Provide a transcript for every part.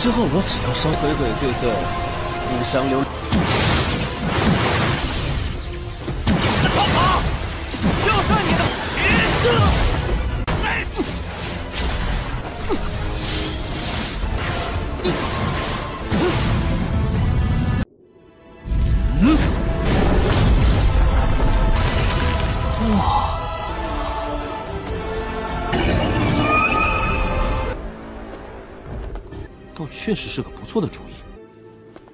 之后我只要稍鬼鬼祟祟，互相留。逃跑！就算你的名字。 哇！倒确实是个不错的主意。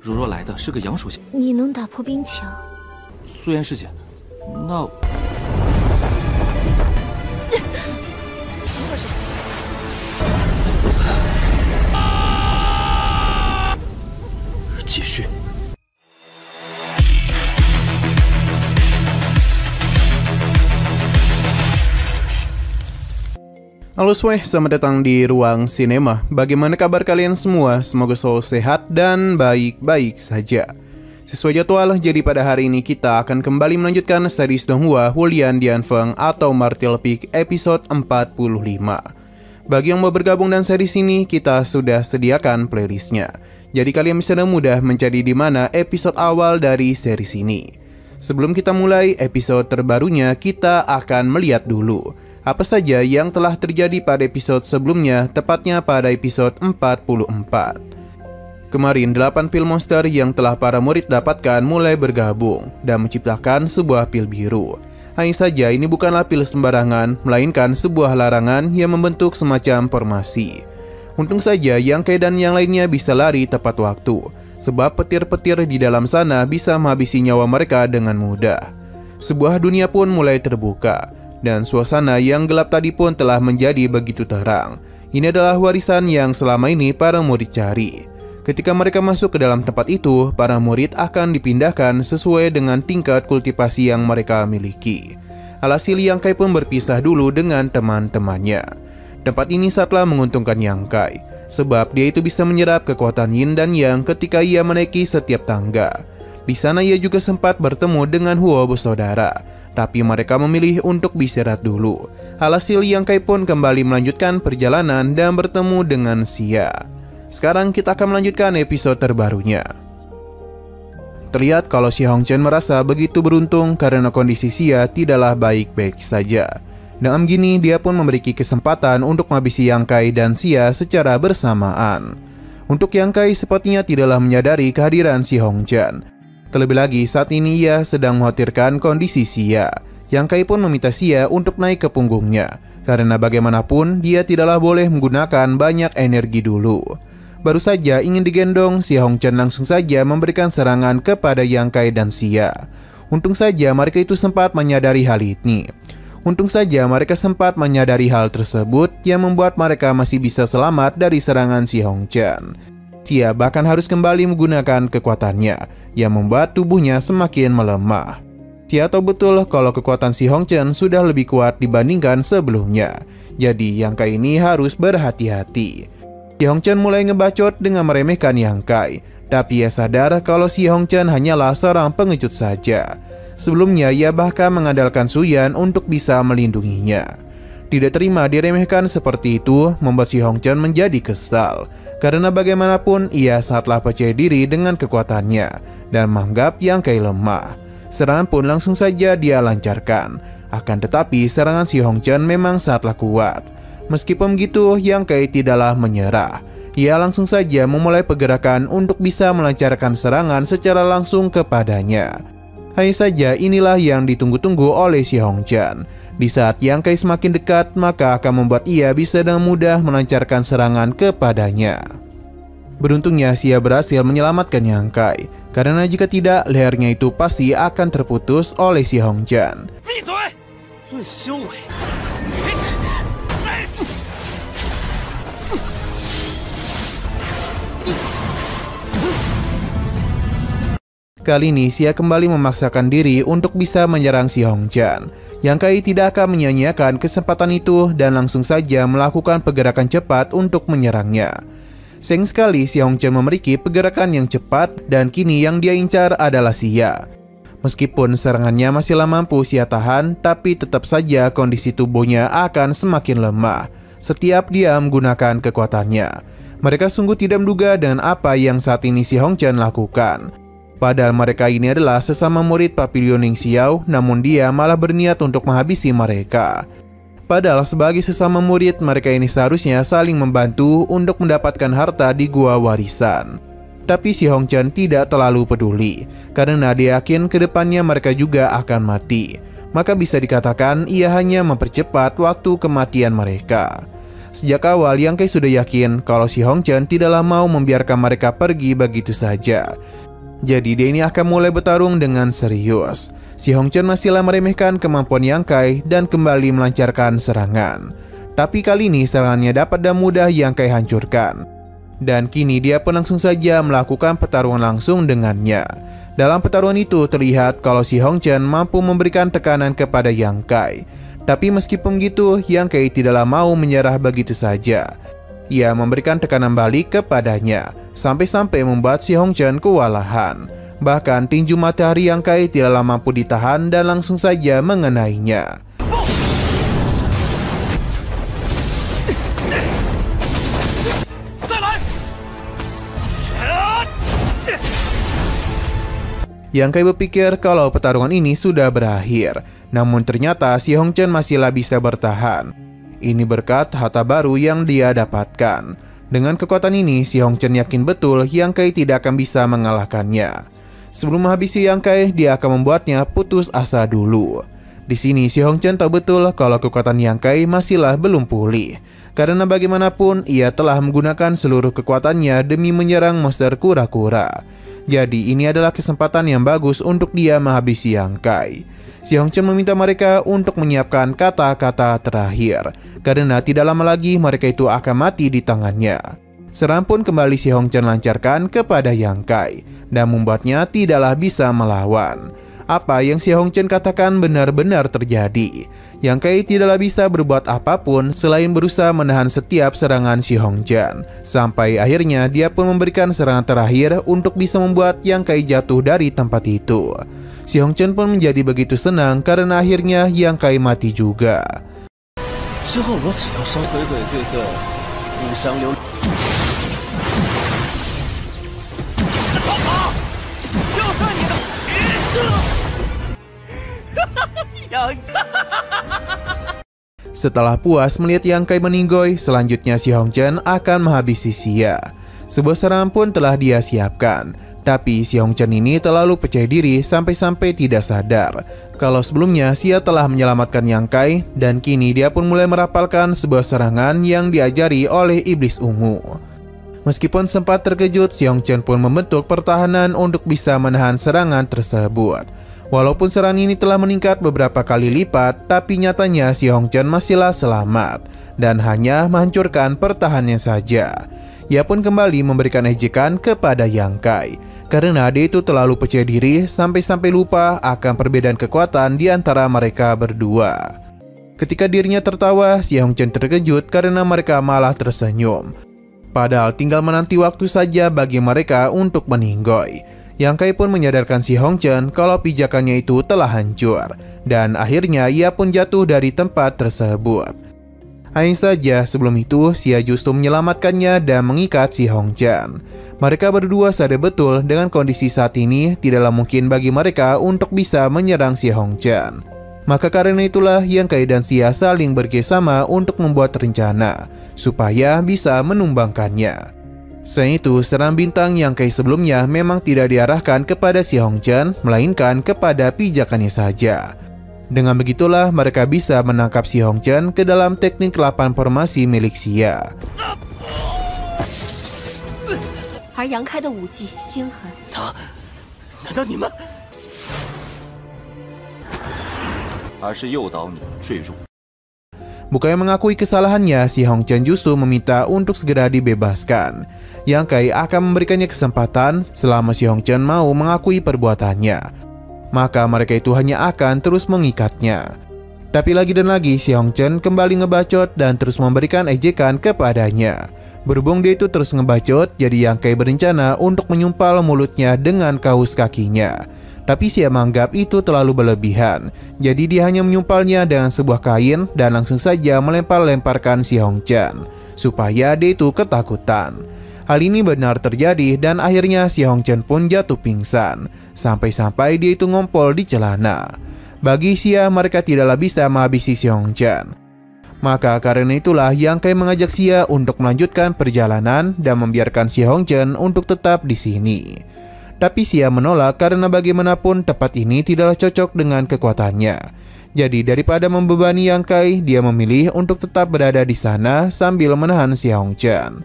如若来的是个阳属性，你能打破冰墙？虽然是姐，那……怎么回事？继续。 Halo semuanya, selamat datang di Ruang Sinema. Bagaimana kabar kalian semua? Semoga selalu sehat dan baik-baik saja. Sesuai jadwal, jadi pada hari ini kita akan kembali melanjutkan series Donghua Hulian Dianfeng atau Martial Peak episode 45. Bagi yang mau bergabung dan series ini, kita sudah sediakan playlistnya. Jadi kalian bisa dengan mudah mencari di mana episode awal dari series ini. Sebelum kita mulai episode terbarunya, kita akan melihat dulu apa saja yang telah terjadi pada episode sebelumnya, tepatnya pada episode 44. Kemarin 8 pil monster yang telah para murid dapatkan mulai bergabung dan menciptakan sebuah pil biru. Hanya saja ini bukanlah pil sembarangan, melainkan sebuah larangan yang membentuk semacam formasi. Untung saja Yang Kai dan yang lainnya bisa lari tepat waktu, sebab petir-petir di dalam sana bisa menghabisi nyawa mereka dengan mudah. Sebuah dunia pun mulai terbuka, dan suasana yang gelap tadi pun telah menjadi begitu terang. Ini adalah warisan yang selama ini para murid cari. Ketika mereka masuk ke dalam tempat itu, para murid akan dipindahkan sesuai dengan tingkat kultivasi yang mereka miliki. Alhasil Yang Kai pun berpisah dulu dengan teman-temannya. Tempat ini sangatlah menguntungkan Yang Kai, sebab dia itu bisa menyerap kekuatan yin dan yang ketika ia menaiki setiap tangga. Di sana ia juga sempat bertemu dengan Huo bersaudara, tapi mereka memilih untuk beristirahat dulu. Alhasil Yang Kai pun kembali melanjutkan perjalanan dan bertemu dengan Xia. Sekarang kita akan melanjutkan episode terbarunya. Terlihat kalau Si Hongchen merasa begitu beruntung karena kondisi Xia tidaklah baik-baik saja. Dengan gini dia pun memberi kesempatan untuk menghabisi Yang Kai dan Xia secara bersamaan. Untuk Yang Kai sepertinya tidaklah menyadari kehadiran Si Hongchen. Terlebih lagi saat ini ia sedang mengkhawatirkan kondisi Xia. Yang Kai pun meminta Xia untuk naik ke punggungnya, karena bagaimanapun dia tidaklah boleh menggunakan banyak energi dulu. Baru saja ingin digendong, Si Hongchen langsung saja memberikan serangan kepada Yang Kai dan Xia. Untung saja mereka itu sempat menyadari hal ini. Untung saja mereka sempat menyadari hal tersebut yang membuat mereka masih bisa selamat dari serangan Si Hongchen. Xia bahkan harus kembali menggunakan kekuatannya yang membuat tubuhnya semakin melemah. Xia tahu betul kalau kekuatan Si Hongchen sudah lebih kuat dibandingkan sebelumnya. Jadi Yang Kai ini harus berhati-hati. Si Hongchen mulai ngebacot dengan meremehkan Yang Kai, tapi ia sadar kalau Si Hongchen hanyalah seorang pengecut saja. Sebelumnya ia bahkan mengandalkan Suyan untuk bisa melindunginya. Tidak terima diremehkan seperti itu membuat Si Hongchen menjadi kesal. Karena bagaimanapun ia sangatlah percaya diri dengan kekuatannya dan menganggap Yang Kai lemah. Serangan pun langsung saja dia lancarkan. Akan tetapi serangan Si Hongchen memang sangatlah kuat. Meskipun begitu Yang Kai tidaklah menyerah. Ia langsung saja memulai pergerakan untuk bisa melancarkan serangan secara langsung kepadanya. Hanya saja inilah yang ditunggu-tunggu oleh Si Hongchen. Di saat Yang Kai semakin dekat, maka akan membuat ia bisa dengan mudah melancarkan serangan kepadanya. Beruntungnya Xia berhasil menyelamatkan Yang Kai, karena jika tidak, lehernya itu pasti akan terputus oleh Si Hongchen. Kali ini Xia kembali memaksakan diri untuk bisa menyerang Si Hongchen. Yang Kai tidak akan menyia-nyiakan kesempatan itu dan langsung saja melakukan pergerakan cepat untuk menyerangnya. Sayang sekali Si Hongchen memiliki pergerakan yang cepat dan kini yang dia incar adalah Xia. Meskipun serangannya masihlah mampu Xia tahan, tapi tetap saja kondisi tubuhnya akan semakin lemah setiap dia menggunakan kekuatannya. Mereka sungguh tidak menduga dengan apa yang saat ini si Hongchen lakukan. Padahal mereka ini adalah sesama murid Papillon Ning Xiao, namun dia malah berniat untuk menghabisi mereka. Padahal sebagai sesama murid, mereka ini seharusnya saling membantu untuk mendapatkan harta di gua warisan. Tapi si Hongchen tidak terlalu peduli, karena dia yakin kedepannya mereka juga akan mati. Maka bisa dikatakan ia hanya mempercepat waktu kematian mereka. Sejak awal Yang Kai sudah yakin kalau si Hongchen tidaklah mau membiarkan mereka pergi begitu saja. Jadi dia ini akan mulai bertarung dengan serius. Si Hongchen masihlah meremehkan kemampuan Yang Kai dan kembali melancarkan serangan. Tapi kali ini serangannya dapat dan mudah Yang Kai hancurkan. Dan kini dia pun langsung saja melakukan pertarungan langsung dengannya. Dalam pertarungan itu terlihat kalau si Hongchen mampu memberikan tekanan kepada Yang Kai. Tapi meskipun begitu, Yang Kai tidaklah mau menyerah begitu saja. Ia memberikan tekanan balik kepadanya, sampai-sampai membuat si Hongchen kewalahan. Bahkan tinju matahari Yang Kai tidaklah mampu ditahan dan langsung saja mengenainya. Yang Kai berpikir kalau pertarungan ini sudah berakhir, namun ternyata si Hongchen masihlah bisa bertahan. Ini berkat harta baru yang dia dapatkan. Dengan kekuatan ini, si Hongchen yakin betul Yang Kai tidak akan bisa mengalahkannya. Sebelum menghabisi Yang Kai, dia akan membuatnya putus asa dulu. Di sini si Hongchen tahu betul kalau kekuatan Yang Kai masihlah belum pulih. Karena bagaimanapun ia telah menggunakan seluruh kekuatannya demi menyerang monster kura-kura. Jadi ini adalah kesempatan yang bagus untuk dia menghabisi Yang Kai. Si Hongchen meminta mereka untuk menyiapkan kata-kata terakhir, karena tidak lama lagi mereka itu akan mati di tangannya. Serangan pun kembali si Hongchen lancarkan kepada Yang Kai, dan membuatnya tidaklah bisa melawan. Apa yang si Hongchen katakan benar-benar terjadi. Yang Kai tidaklah bisa berbuat apapun selain berusaha menahan setiap serangan si Hongchen. Sampai akhirnya dia pun memberikan serangan terakhir untuk bisa membuat Yang Kai jatuh dari tempat itu. Si Hongchen pun menjadi begitu senang karena akhirnya Yang Kai mati juga. Setelah puas melihat Yang Kai meninggoy, selanjutnya si Hongchen akan menghabisi Xia. Sebuah serangan pun telah dia siapkan. Tapi si Hongchen ini terlalu percaya diri sampai-sampai tidak sadar kalau sebelumnya Xia telah menyelamatkan Yang Kai, dan kini dia pun mulai merapalkan sebuah serangan yang diajari oleh iblis ungu. Meskipun sempat terkejut, si Hongchen pun membentuk pertahanan untuk bisa menahan serangan tersebut. Walaupun serangan ini telah meningkat beberapa kali lipat, tapi nyatanya si Hongchen masihlah selamat dan hanya menghancurkan pertahanannya saja. Ia pun kembali memberikan ejekan kepada Yang Kai, karena dia itu terlalu percaya diri sampai-sampai lupa akan perbedaan kekuatan di antara mereka berdua. Ketika dirinya tertawa, si Hongchen terkejut karena mereka malah tersenyum. Padahal tinggal menanti waktu saja bagi mereka untuk meninggoy. Yang Kai pun menyadarkan si Hongchen kalau pijakannya itu telah hancur, dan akhirnya ia pun jatuh dari tempat tersebut. Hanya saja sebelum itu Xia justru menyelamatkannya dan mengikat si Hongchen. Mereka berdua sadar betul dengan kondisi saat ini tidaklah mungkin bagi mereka untuk bisa menyerang si Hongchen. Maka karena itulah Yang Kai dan Xia saling bekerjasama untuk membuat rencana supaya bisa menumbangkannya. Selain itu, serangan bintang Yang Kai sebelumnya memang tidak diarahkan kepada si Hongchen, melainkan kepada pijakannya saja. Dengan begitulah mereka bisa menangkap si Hongchen ke dalam teknik 8 formasi milik Xia. 而杨开的武技心狠，他，难道你们？而是诱导你坠入。 Bukannya mengakui kesalahannya, si Hongchen justru meminta untuk segera dibebaskan. Yang Kai akan memberikannya kesempatan selama si Hongchen mau mengakui perbuatannya. Maka mereka itu hanya akan terus mengikatnya. Tapi lagi dan lagi si Hongchen kembali ngebacot dan terus memberikan ejekan kepadanya. Berhubung dia itu terus ngebacot, jadi Yang Kai berencana untuk menyumpal mulutnya dengan kaus kakinya. Tapi Xia menganggap itu terlalu berlebihan. Jadi dia hanya menyumpalnya dengan sebuah kain dan langsung saja melempar-lemparkan Si Hongchen supaya dia itu ketakutan. Hal ini benar terjadi dan akhirnya Si Hongchen pun jatuh pingsan. Sampai-sampai dia itu ngompol di celana. Bagi Xia, mereka tidaklah bisa menghabisi Si Hongchen. Maka karena itulah Yang Kai mengajak Xia untuk melanjutkan perjalanan dan membiarkan Si Hongchen untuk tetap di sini. Tapi Xia menolak karena bagaimanapun tempat ini tidaklah cocok dengan kekuatannya. Jadi daripada membebani Yang Kai, dia memilih untuk tetap berada di sana sambil menahan Si Hongchen.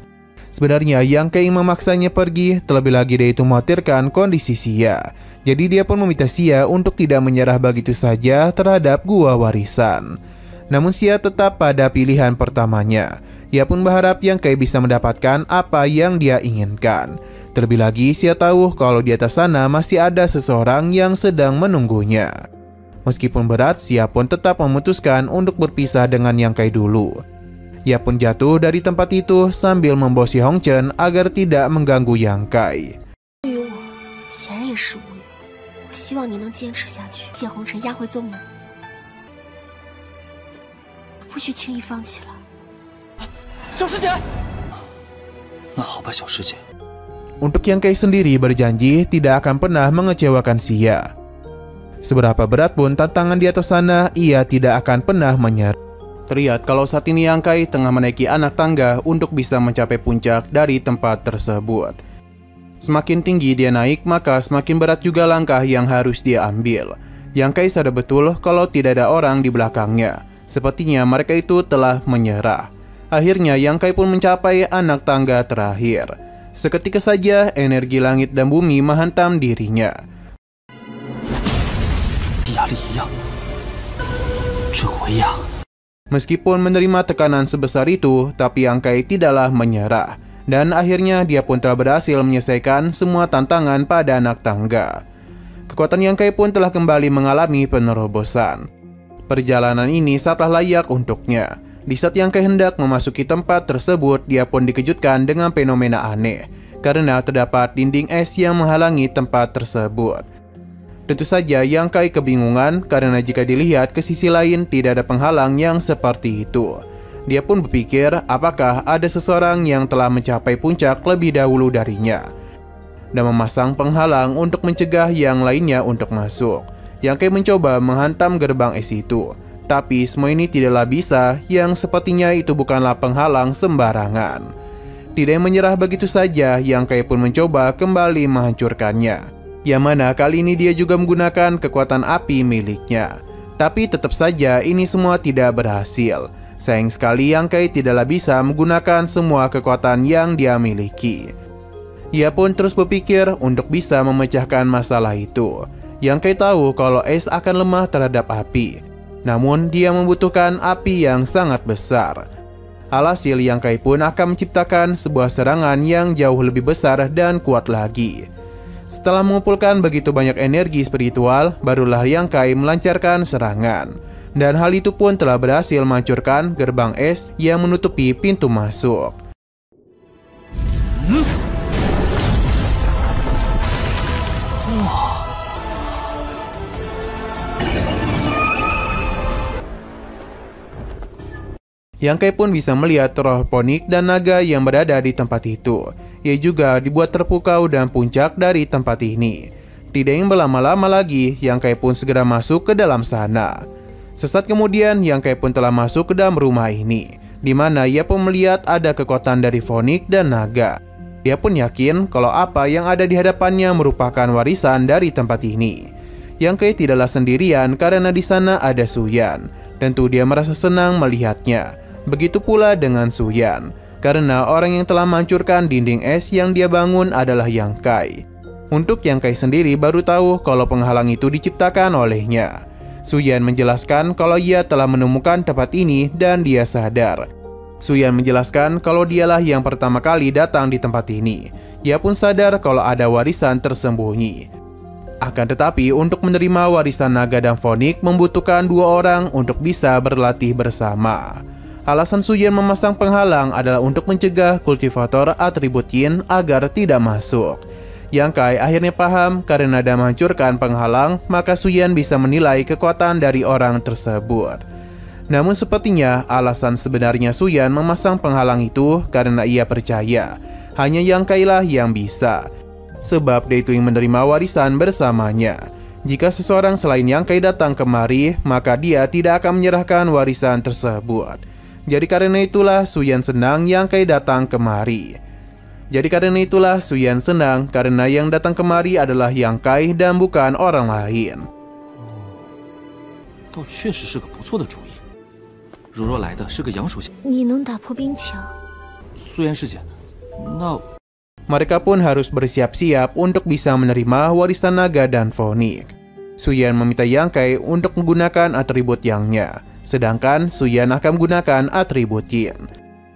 Sebenarnya Yang Kai memaksanya pergi, terlebih lagi dia itu mengkhawatirkan kondisi Xia. Jadi dia pun meminta Xia untuk tidak menyerah begitu saja terhadap gua warisan. Namun Xia tetap pada pilihan pertamanya. Ia pun berharap Yang Kai bisa mendapatkan apa yang dia inginkan. Terlebih lagi Xia tahu kalau di atas sana masih ada seseorang yang sedang menunggunya. Meskipun berat, Xia pun tetap memutuskan untuk berpisah dengan Yang Kai dulu. Ia pun jatuh dari tempat itu sambil membawa Si Hongchen agar tidak mengganggu Yang Kai. 对于我，显然也是无语。我希望你能坚持下去，谢红尘押回宗门，不许轻易放弃了。小师姐，那好吧，小师姐。 Untuk Yang Kai sendiri berjanji tidak akan pernah mengecewakan Xia. Seberapa berat pun tantangan di atas sana, ia tidak akan pernah menyerah. Terlihat kalau saat ini Yang Kai tengah menaiki anak tangga untuk bisa mencapai puncak dari tempat tersebut. Semakin tinggi dia naik, maka semakin berat juga langkah yang harus dia ambil. Yang Kai sadar betul kalau tidak ada orang di belakangnya. Sepertinya mereka itu telah menyerah. Akhirnya Yang Kai pun mencapai anak tangga terakhir. Seketika saja energi langit dan bumi menghantam dirinya. Meskipun menerima tekanan sebesar itu, tapi Yang Kai tidaklah menyerah. Dan akhirnya dia pun telah berhasil menyelesaikan semua tantangan pada anak tangga. Kekuatan Yang Kai pun telah kembali mengalami penerobosan. Perjalanan ini sangatlah layak untuknya. Di saat Yang Kai hendak memasuki tempat tersebut, dia pun dikejutkan dengan fenomena aneh. Karena terdapat dinding es yang menghalangi tempat tersebut. Tentu saja Yang Kai kebingungan karena jika dilihat ke sisi lain tidak ada penghalang yang seperti itu. Dia pun berpikir apakah ada seseorang yang telah mencapai puncak lebih dahulu darinya dan memasang penghalang untuk mencegah yang lainnya untuk masuk. Yang Kai mencoba menghantam gerbang es itu, tapi semua ini tidaklah bisa, yang sepertinya itu bukanlah penghalang sembarangan. Tidak menyerah begitu saja, Yang Kai pun mencoba kembali menghancurkannya. Yang mana kali ini dia juga menggunakan kekuatan api miliknya. Tapi tetap saja ini semua tidak berhasil. Sayang sekali Yang Kai tidaklah bisa menggunakan semua kekuatan yang dia miliki. Ia pun terus berpikir untuk bisa memecahkan masalah itu. Yang Kai tahu kalau es akan lemah terhadap api. Namun dia membutuhkan api yang sangat besar. Alhasil Yang Kai pun akan menciptakan sebuah serangan yang jauh lebih besar dan kuat lagi. Setelah mengumpulkan begitu banyak energi spiritual, barulah Yang Kai melancarkan serangan. Dan hal itu pun telah berhasil menghancurkan gerbang es yang menutupi pintu masuk. Yang Kai pun bisa melihat roh ponik dan naga yang berada di tempat itu. Ia juga dibuat terpukau dan puncak dari tempat ini. Tidak ingin berlama-lama lagi, Yang Kai pun segera masuk ke dalam sana. Sesaat kemudian, Yang Kai pun telah masuk ke dalam rumah ini, di mana ia pun melihat ada kekuatan dari Fonik dan naga. Dia pun yakin kalau apa yang ada di hadapannya merupakan warisan dari tempat ini. Yang Kai tidaklah sendirian karena di sana ada Suyan. Tentu dia merasa senang melihatnya. Begitu pula dengan Suyan, karena orang yang telah menghancurkan dinding es yang dia bangun adalah Yang Kai. Untuk Yang Kai sendiri baru tahu kalau penghalang itu diciptakan olehnya. Suyan menjelaskan kalau ia telah menemukan tempat ini dan dia sadar. Suyan menjelaskan kalau dialah yang pertama kali datang di tempat ini. Ia pun sadar kalau ada warisan tersembunyi. Akan tetapi untuk menerima warisan naga dan Fonik membutuhkan 2 orang untuk bisa berlatih bersama. Alasan Suyan memasang penghalang adalah untuk mencegah kultivator atribut Yin agar tidak masuk. Yang Kai akhirnya paham karena dia menghancurkan penghalang, maka Suyan bisa menilai kekuatan dari orang tersebut. Namun sepertinya alasan sebenarnya Suyan memasang penghalang itu karena ia percaya hanya Yang Kai lah yang bisa. Sebab dia itu yang menerima warisan bersamanya. Jika seseorang selain Yang Kai datang kemari, maka dia tidak akan menyerahkan warisan tersebut. Jadi karena itulah Suyan senang Yang Kai datang kemari. Suyan senang karena yang datang kemari adalah Yang Kai dan bukan orang lain. 倒确实是个不错的主意。如若来的是个杨属下，你能打破冰墙？苏妍师姐，那 Mereka pun harus bersiap-siap untuk bisa menerima warisan naga dan Phoenix. Suyan meminta Yang Kai untuk menggunakan atribut Yang-nya, sedangkan Suyan akan menggunakan atribut Yin.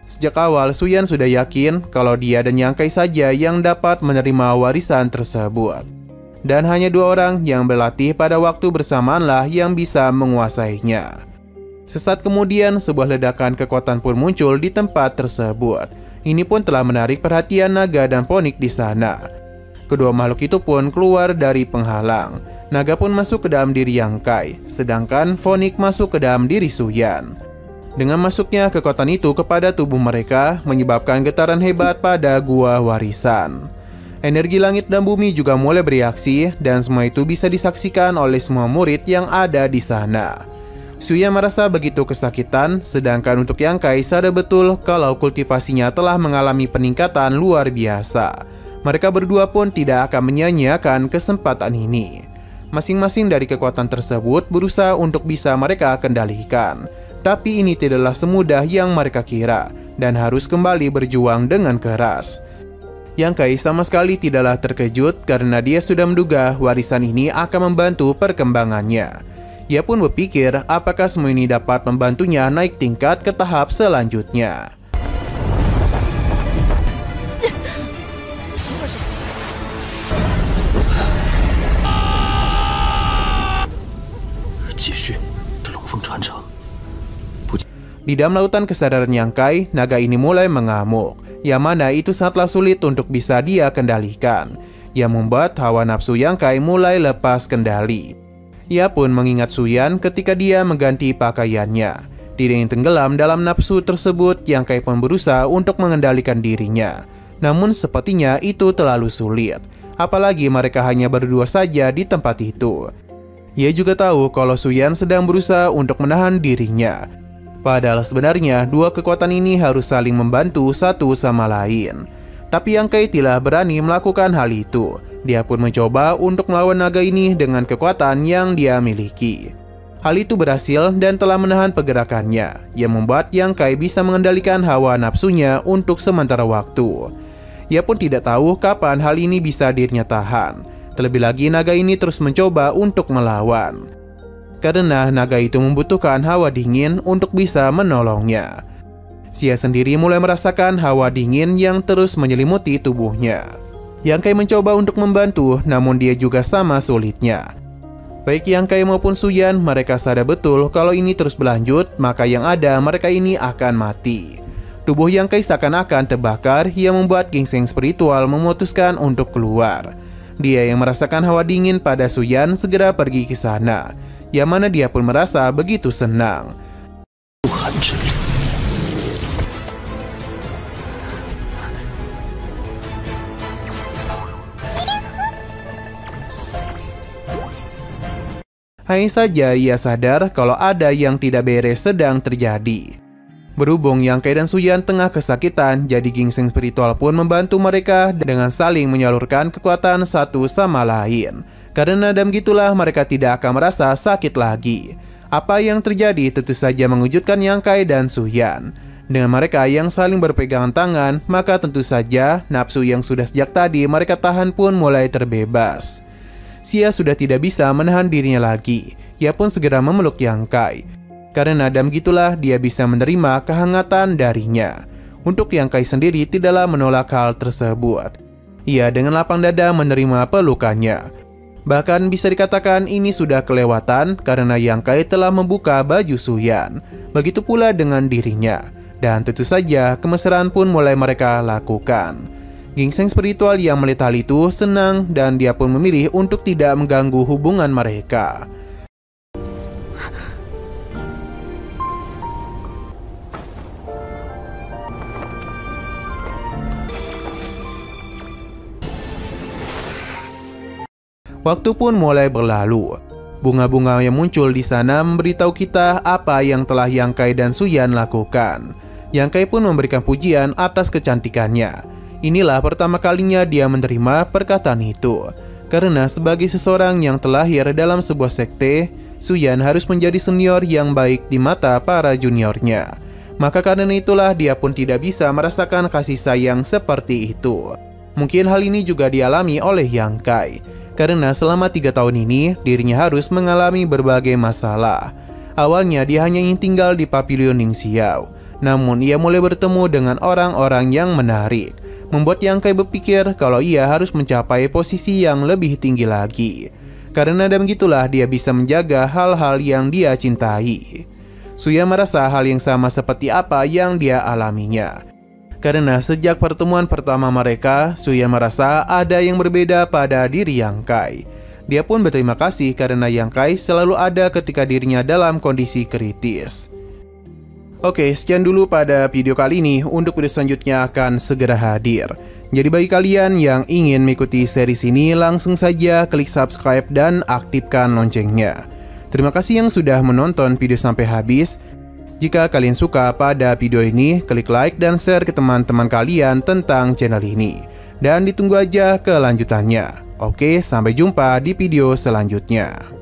Sejak awal Suyan sudah yakin kalau dia dan Yang Kai saja yang dapat menerima warisan tersebut. Dan hanya 2 orang yang berlatih pada waktu bersamaanlah yang bisa menguasainya. Sesaat kemudian sebuah ledakan kekuatan pun muncul di tempat tersebut. Ini pun telah menarik perhatian naga dan Phoenix di sana. Kedua makhluk itu pun keluar dari penghalang. Naga pun masuk ke dalam diri Yang Kai, sedangkan Phoenix masuk ke dalam diri Suyan. Dengan masuknya kekuatan itu kepada tubuh mereka, menyebabkan getaran hebat pada gua warisan. Energi langit dan bumi juga mulai bereaksi, dan semua itu bisa disaksikan oleh semua murid yang ada di sana. Suyan merasa begitu kesakitan, sedangkan untuk Yang Kai sadar betul kalau kultivasinya telah mengalami peningkatan luar biasa. Mereka berdua pun tidak akan menyia-nyiakan kesempatan ini. Masing-masing dari kekuatan tersebut berusaha untuk bisa mereka kendalikan. Tapi ini tidaklah semudah yang mereka kira, dan harus kembali berjuang dengan keras. Yang Kai sama sekali tidaklah terkejut karena dia sudah menduga warisan ini akan membantu perkembangannya. Ia pun berpikir apakah semua ini dapat membantunya naik tingkat ke tahap selanjutnya. Di dalam lautan kesadaran Yang Kai, naga ini mulai mengamuk, yang mana itu sangatlah sulit untuk bisa dia kendalikan, yang membuat hawa nafsu Yang Kai mulai lepas kendali. Ia pun mengingat Suyan ketika dia mengganti pakaiannya. Diri yang tenggelam dalam nafsu tersebut, Yang Kai pun berusaha untuk mengendalikan dirinya. Namun sepertinya itu terlalu sulit, apalagi mereka hanya berdua saja di tempat itu. Ia juga tahu kalau Suyan sedang berusaha untuk menahan dirinya. Padahal sebenarnya 2 kekuatan ini harus saling membantu satu sama lain. Tapi Yang Kai tidak berani melakukan hal itu. Dia pun mencoba untuk melawan naga ini dengan kekuatan yang dia miliki. Hal itu berhasil dan telah menahan pergerakannya, yang membuat Yang Kai bisa mengendalikan hawa nafsunya untuk sementara waktu. Ia pun tidak tahu kapan hal ini bisa dirinya tahan. Terlebih lagi naga ini terus mencoba untuk melawan. Karena naga itu membutuhkan hawa dingin untuk bisa menolongnya. Dia sendiri mulai merasakan hawa dingin yang terus menyelimuti tubuhnya. Yang Kai mencoba untuk membantu, namun dia juga sama sulitnya. Baik Yang Kai maupun Suyan, mereka sadar betul kalau ini terus berlanjut, maka yang ada mereka ini akan mati. Tubuh Yang Kai seakan-akan terbakar, yang membuat gingseng spiritual memutuskan untuk keluar. Dia yang merasakan hawa dingin pada Suyan segera pergi ke sana, yang mana dia pun merasa begitu senang. Hanya saja ia sadar kalau ada yang tidak beres sedang terjadi. Berhubung Yang Kai dan Suyan tengah kesakitan, jadi gingseng spiritual pun membantu mereka dengan saling menyalurkan kekuatan satu sama lain. Karena dan gitulah mereka tidak akan merasa sakit lagi. Apa yang terjadi tentu saja mengejutkan Yang Kai dan Suyan. Dengan mereka yang saling berpegangan tangan, maka tentu saja nafsu yang sudah sejak tadi mereka tahan pun mulai terbebas. Dia sudah tidak bisa menahan dirinya lagi. Ia pun segera memeluk Yang Kai. Karena dan gitulah dia bisa menerima kehangatan darinya. Untuk Yang Kai sendiri tidaklah menolak hal tersebut. Ia dengan lapang dada menerima pelukannya. Bahkan bisa dikatakan ini sudah kelewatan karena Yang Kai telah membuka baju Suyan. Begitu pula dengan dirinya. Dan tentu saja kemesraan pun mulai mereka lakukan. Ginseng spiritual yang melihat hal itu senang dan dia pun memilih untuk tidak mengganggu hubungan mereka. Waktu pun mulai berlalu. Bunga-bunga yang muncul di sana memberitahu kita apa yang telah Yang Kai dan Suyan lakukan. Yang Kai pun memberikan pujian atas kecantikannya. Inilah pertama kalinya dia menerima perkataan itu. Karena sebagai seseorang yang terlahir dalam sebuah sekte, Suyan harus menjadi senior yang baik di mata para juniornya. Maka karena itulah dia pun tidak bisa merasakan kasih sayang seperti itu. Mungkin hal ini juga dialami oleh Yang Kai. Karena selama 3 tahun ini, dirinya harus mengalami berbagai masalah. Awalnya dia hanya ingin tinggal di Pavilion Ningxiao. Namun ia mulai bertemu dengan orang-orang yang menarik. Membuat Yang Kai berpikir kalau ia harus mencapai posisi yang lebih tinggi lagi. Karena dan begitulah dia bisa menjaga hal-hal yang dia cintai. Suya merasa hal yang sama seperti apa yang dia alaminya. Karena sejak pertemuan pertama mereka, Suya merasa ada yang berbeda pada diri Yang Kai. Dia pun berterima kasih karena Yang Kai selalu ada ketika dirinya dalam kondisi kritis. Oke, sekian dulu pada video kali ini. Untuk video selanjutnya akan segera hadir. Jadi bagi kalian yang ingin mengikuti series ini, langsung saja klik subscribe dan aktifkan loncengnya. Terima kasih yang sudah menonton video sampai habis. Jika kalian suka pada video ini, klik like dan share ke teman-teman kalian tentang channel ini. Dan ditunggu aja kelanjutannya. Oke, sampai jumpa di video selanjutnya.